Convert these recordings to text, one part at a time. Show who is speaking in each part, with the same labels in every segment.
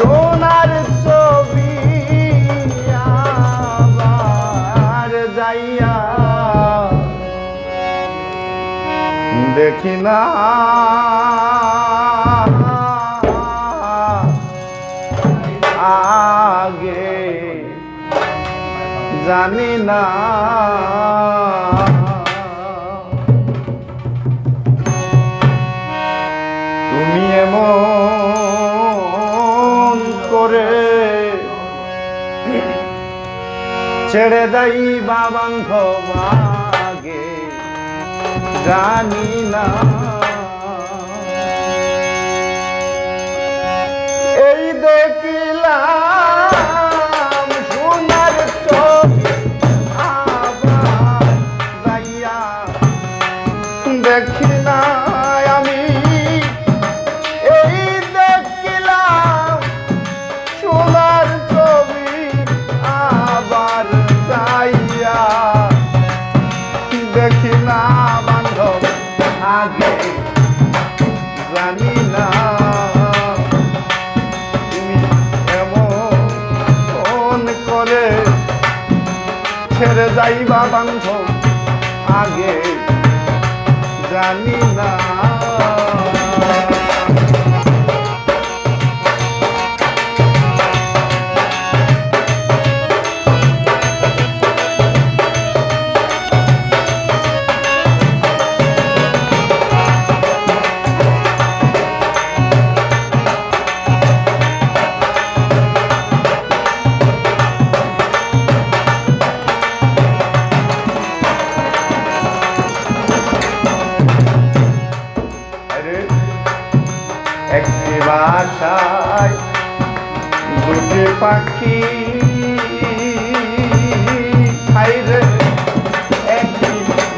Speaker 1: সোনার ছবি আবার যাইয়া দেখি না আগে জানি না তুমি এমন করে ছেড়ে যাইবা বান্ধব আগে জানি না এই দেখিলাম সোনার ছবি আবার যাইয়া দেখি না আমি এই দেখিলাম সোনার ছবি আবার যাইয়া দেখি না বান্ধব আগে জানি না তুমি এমন করে ছেড়ে যাইবা বান্ধব আগে জানি না একটি বাসায় দুটি পাখি হাইরে একটি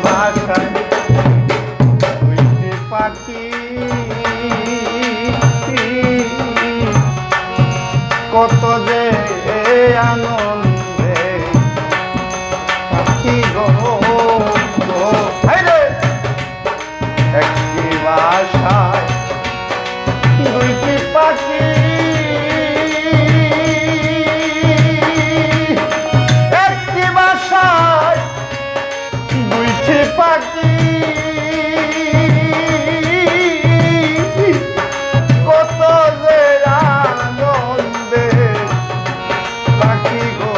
Speaker 1: বাসায় দুইটি পাখি কত যে আনন্দে পাখি গো হাইরে একটি বাসায় দুইটি পাখি একটি বাসায় দুইটি পাখি কত যে আনন্দে পাখি গো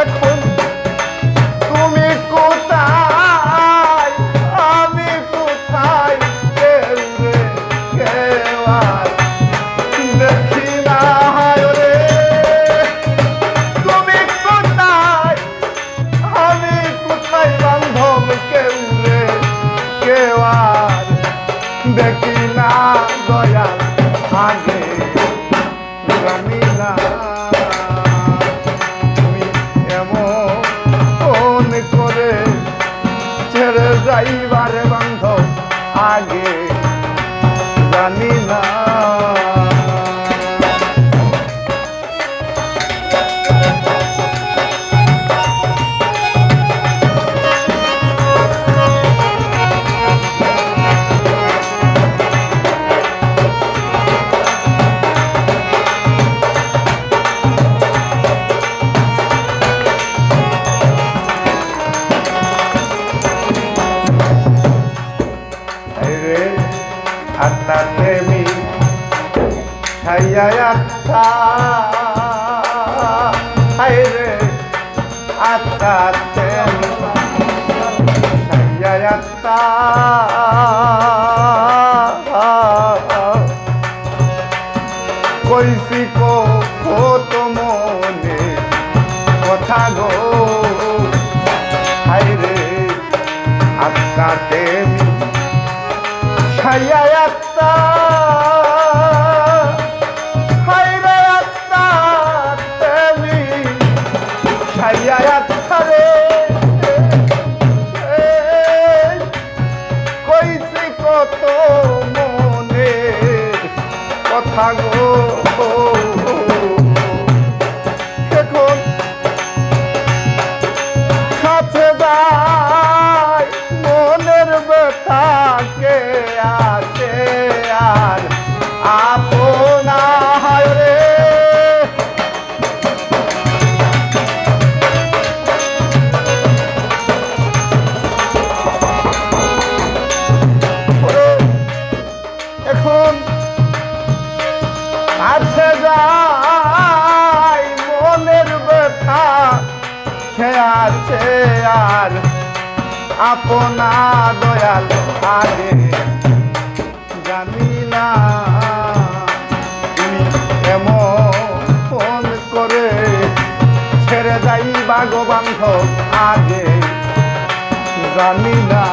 Speaker 1: এখন তুমি কোথায় আমি কোথায় দেখি না রে তুমি কোথায় আমি কোথায় বান্ধব কেউ রে কেউ আর দেখি না দয়াল আগে জানি না তুমি এমন করে ছেড়ে যাইবারে বান্ধব আগে জানি না আত্মা প্রেমী ছাইয়া আত্মা হায়রে আত্মা প্রেমী ছাইয়া আত্মা কইছি কত মনে কথা গো হায়রে আত্মা প্রেমী ছাইয়া আত্মা হায়রে আত্মা প্রেমী ছাইয়া আত্মা রে কইছি কত মনে কথা গো এখন কাছে যায় মনের ব্যথাকে আছে আর আপন যখন কাছে যাই মনের ব্যথা খেয়ে আছে আর আপনা দয়াল আগে জানি না তুমি এমন ফোন করে ছেড়ে যাই বাগো বান্ধব আগে জানি না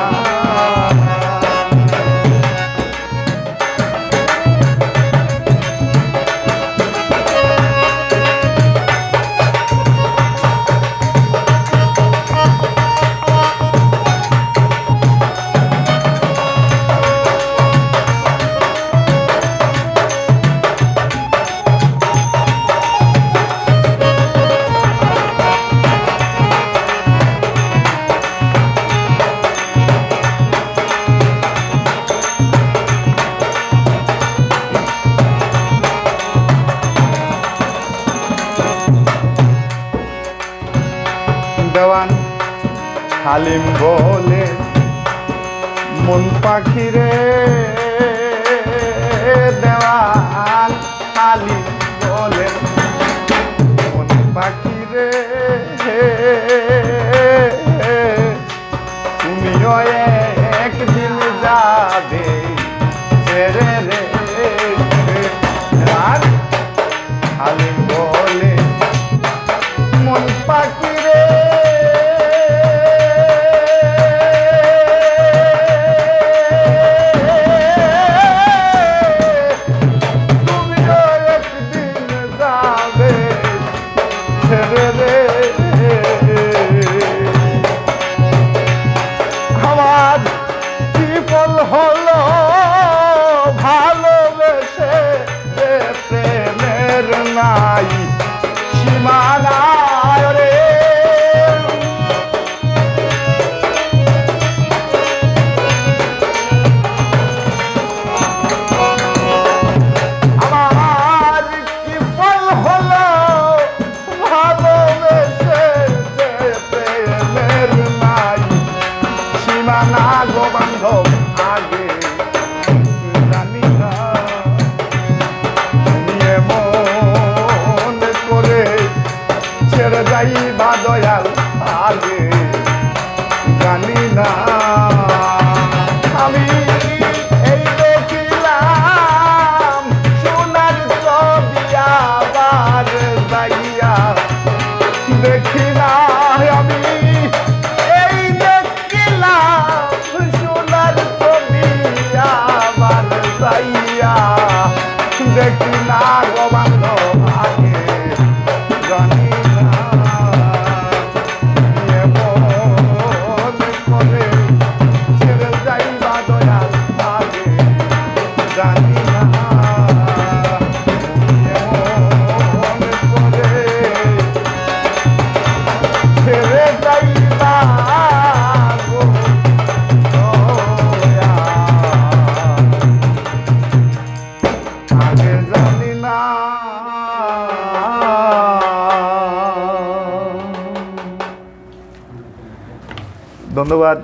Speaker 1: দেওয়ান হালিম বলে মন পাখি রে দেওয়ান হালিম বলে মন পাখি রে তুমিও একদিন যাবে ছেড়ে রে হালিম বলে মন পাখি রে আমার বিফল হলো ভালোবেসে যে প্রেমের নাই সীমানায় রে আমার বিফল হলো ভালোবেসে যে প্রেমের নাই সীমানা গো বান্ধব আগে জানি না মন করে ছেড়ে যাই বা দয়াল আগে জানি না আমি এই দেখিলাম সোনার ছবি আবার যাইয়া দেখি না আমি এই দেখিলাম সোনার ছবি আবার যাইয়া দেখি না গো বান্ধব আগে জানি না এমন করে ছেড়ে যাই বা দয়াল আগে জানি না এমন করে ছেড়ে যাই বা গো আগে জানি না। ধন্যবাদ।